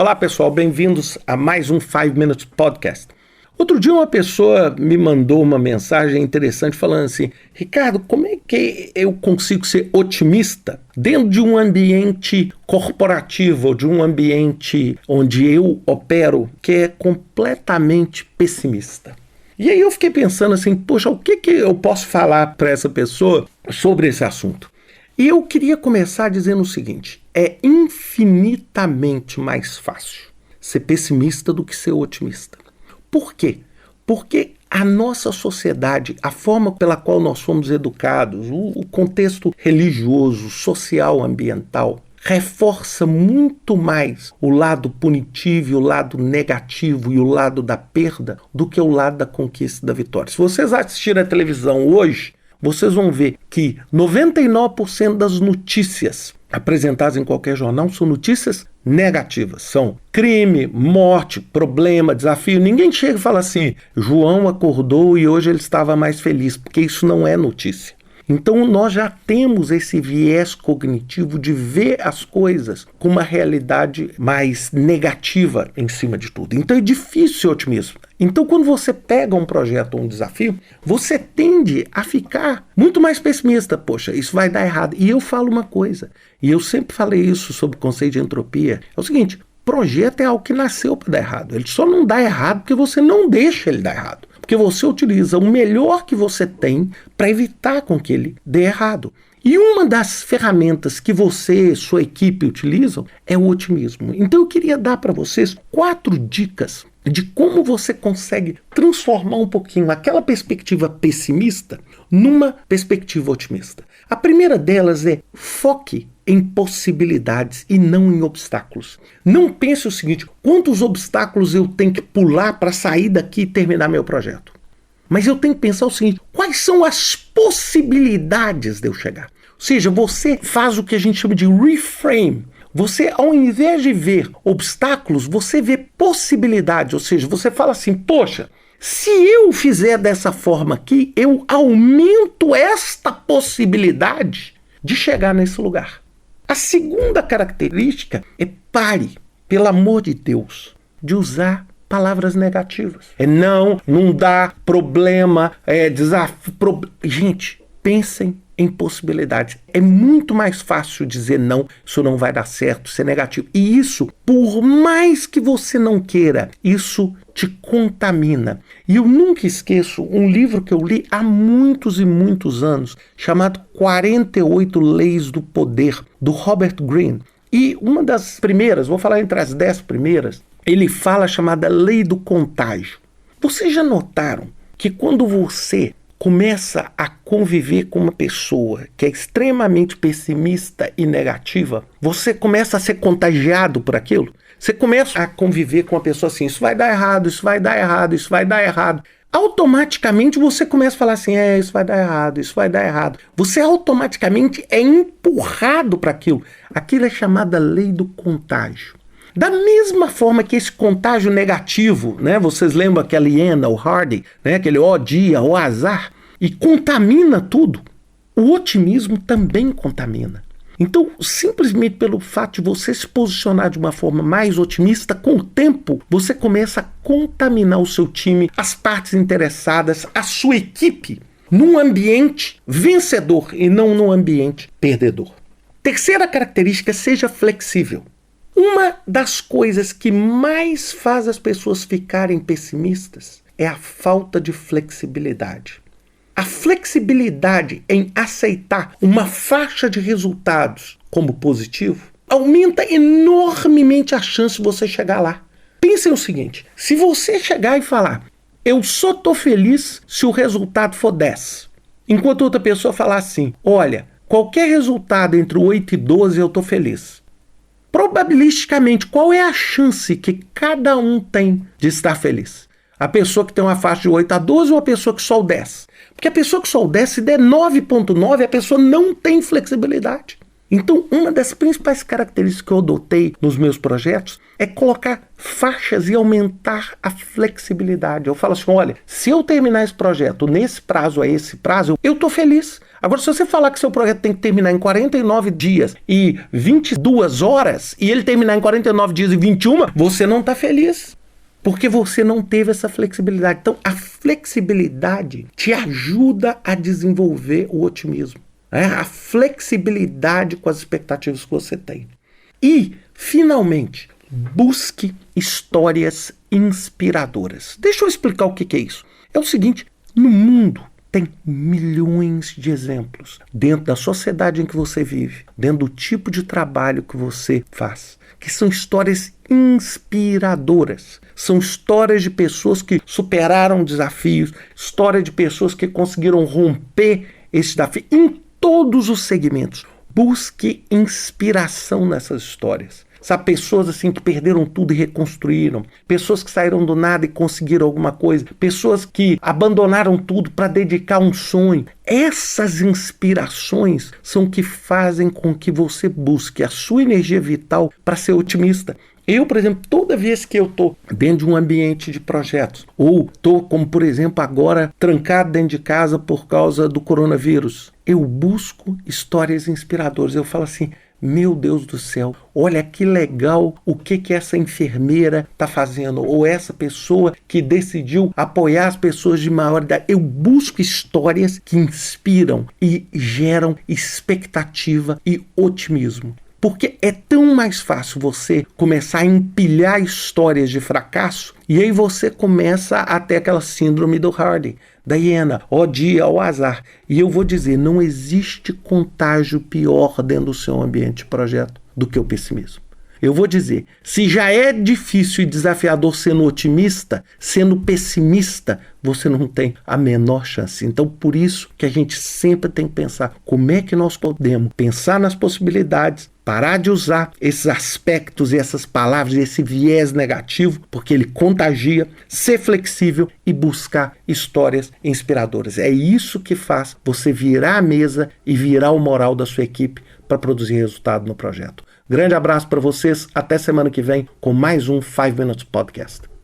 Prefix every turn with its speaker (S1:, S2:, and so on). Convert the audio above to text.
S1: Olá pessoal, bem-vindos a mais um 5 Minutes Podcast. Outro dia uma pessoa me mandou uma mensagem interessante falando assim: Ricardo, como é que eu consigo ser otimista dentro de um ambiente corporativo, de um ambiente onde eu opero, que é completamente pessimista? E aí eu fiquei pensando assim, poxa, o que eu posso falar para essa pessoa sobre esse assunto? E eu queria começar dizendo o seguinte: é infinitamente mais fácil ser pessimista do que ser otimista. Por quê? Porque a nossa sociedade, a forma pela qual nós fomos educados, o contexto religioso, social, ambiental, reforça muito mais o lado punitivo, o lado negativo e o lado da perda do que o lado da conquista e da vitória. Se vocês assistirem a televisão hoje, vocês vão ver que 99% das notícias apresentadas em qualquer jornal são notícias negativas. São crime, morte, problema, desafio. Ninguém chega e fala assim: João acordou e hoje ele estava mais feliz, porque isso não é notícia. Então nós já temos esse viés cognitivo de ver as coisas com uma realidade mais negativa em cima de tudo. Então é difícil ser otimista. Então quando você pega um projeto ou um desafio, você tende a ficar muito mais pessimista. Poxa, isso vai dar errado. E eu falo uma coisa, e eu sempre falei isso sobre o conceito de entropia, é o seguinte: projeto é algo que nasceu para dar errado. Ele só não dá errado porque você não deixa ele dar errado. Porque você utiliza o melhor que você tem para evitar com que ele dê errado. E uma das ferramentas que você e sua equipe utilizam é o otimismo. Então eu queria dar para vocês 4 dicas de como você consegue transformar um pouquinho aquela perspectiva pessimista numa perspectiva otimista. A primeira delas é: foque em possibilidades e não em obstáculos. Não pense o seguinte: quantos obstáculos eu tenho que pular para sair daqui e terminar meu projeto? Mas eu tenho que pensar o seguinte: quais são as possibilidades de eu chegar? Ou seja, você faz o que a gente chama de reframe. Você, ao invés de ver obstáculos, você vê possibilidades. Ou seja, você fala assim: poxa, se eu fizer dessa forma aqui, eu aumento esta possibilidade de chegar nesse lugar. A segunda característica é: pare, pelo amor de Deus, de usar palavras negativas. Não dá, problema, desafio. Gente, pensem em possibilidades. É muito mais fácil dizer não, isso não vai dar certo, isso é negativo. E isso, por mais que você não queira, isso te contamina. E eu nunca esqueço um livro que eu li há muitos e muitos anos, chamado 48 Leis do Poder, do Robert Greene. E uma das primeiras, vou falar entre as 10 primeiras, ele fala chamada Lei do Contágio. Vocês já notaram que quando você começa a conviver com uma pessoa que é extremamente pessimista e negativa, você começa a ser contagiado por aquilo? Você começa a conviver com uma pessoa assim: isso vai dar errado, isso vai dar errado, isso vai dar errado. Automaticamente você começa a falar assim: isso vai dar errado, isso vai dar errado. Você automaticamente é empurrado para aquilo. Aquilo é chamada lei do contágio. Da mesma forma que esse contágio negativo, né? Vocês lembram aquela hiena, o Hardy, né? Aquele ó dia, ó azar, e contamina tudo. O otimismo também contamina. Então, simplesmente pelo fato de você se posicionar de uma forma mais otimista, com o tempo, você começa a contaminar o seu time, as partes interessadas, a sua equipe, num ambiente vencedor e não num ambiente perdedor. Terceira característica: seja flexível. Uma das coisas que mais faz as pessoas ficarem pessimistas é a falta de flexibilidade. A flexibilidade em aceitar uma faixa de resultados como positivo aumenta enormemente a chance de você chegar lá. Pense no seguinte: se você chegar e falar, eu só estou feliz se o resultado for 10, enquanto outra pessoa falar assim, olha, qualquer resultado entre 8 e 12 eu estou feliz. Probabilisticamente, qual é a chance que cada um tem de estar feliz? A pessoa que tem uma faixa de 8 a 12 ou a pessoa que só o 10? Porque a pessoa que só o 10, se der 9,9, a pessoa não tem flexibilidade. Então, uma das principais características que eu adotei nos meus projetos é colocar faixas e aumentar a flexibilidade. Eu falo assim, olha, se eu terminar esse projeto nesse prazo a esse prazo, eu estou feliz. Agora, se você falar que seu projeto tem que terminar em 49 dias e 22 horas, e ele terminar em 49 dias e 21, você não está feliz. Porque você não teve essa flexibilidade. Então, a flexibilidade te ajuda a desenvolver o otimismo. A flexibilidade com as expectativas que você tem. E, finalmente, busque histórias inspiradoras. Deixa eu explicar o que é isso. É o seguinte, no mundo tem milhões de exemplos dentro da sociedade em que você vive, dentro do tipo de trabalho que você faz, que são histórias inspiradoras. São histórias de pessoas que superaram desafios, histórias de pessoas que conseguiram romper esse desafio em todos os segmentos. Busque inspiração nessas histórias. Sabe, pessoas assim que perderam tudo e reconstruíram, pessoas que saíram do nada e conseguiram alguma coisa, pessoas que abandonaram tudo para dedicar um sonho. Essas inspirações são que fazem com que você busque a sua energia vital para ser otimista. Eu, por exemplo, toda vez que eu estou dentro de um ambiente de projetos, ou estou, como por exemplo agora, trancado dentro de casa por causa do coronavírus, eu busco histórias inspiradoras. Eu falo assim, meu Deus do céu, olha que legal o que essa enfermeira está fazendo, ou essa pessoa que decidiu apoiar as pessoas de maior idade. Eu busco histórias que inspiram e geram expectativa e otimismo. Porque é tão mais fácil você começar a empilhar histórias de fracasso e aí você começa a ter aquela síndrome do Hardy, da hiena, ó dia, ó azar. E eu vou dizer, não existe contágio pior dentro do seu ambiente de projeto do que o pessimismo. Eu vou dizer, se já é difícil e desafiador sendo otimista, sendo pessimista, você não tem a menor chance. Então, por isso que a gente sempre tem que pensar como é que nós podemos pensar nas possibilidades, parar de usar esses aspectos e essas palavras, esse viés negativo, porque ele contagia, ser flexível e buscar histórias inspiradoras. É isso que faz você virar a mesa e virar o moral da sua equipe para produzir resultado no projeto. Grande abraço para vocês, até semana que vem com mais um 5 Minutes Podcast.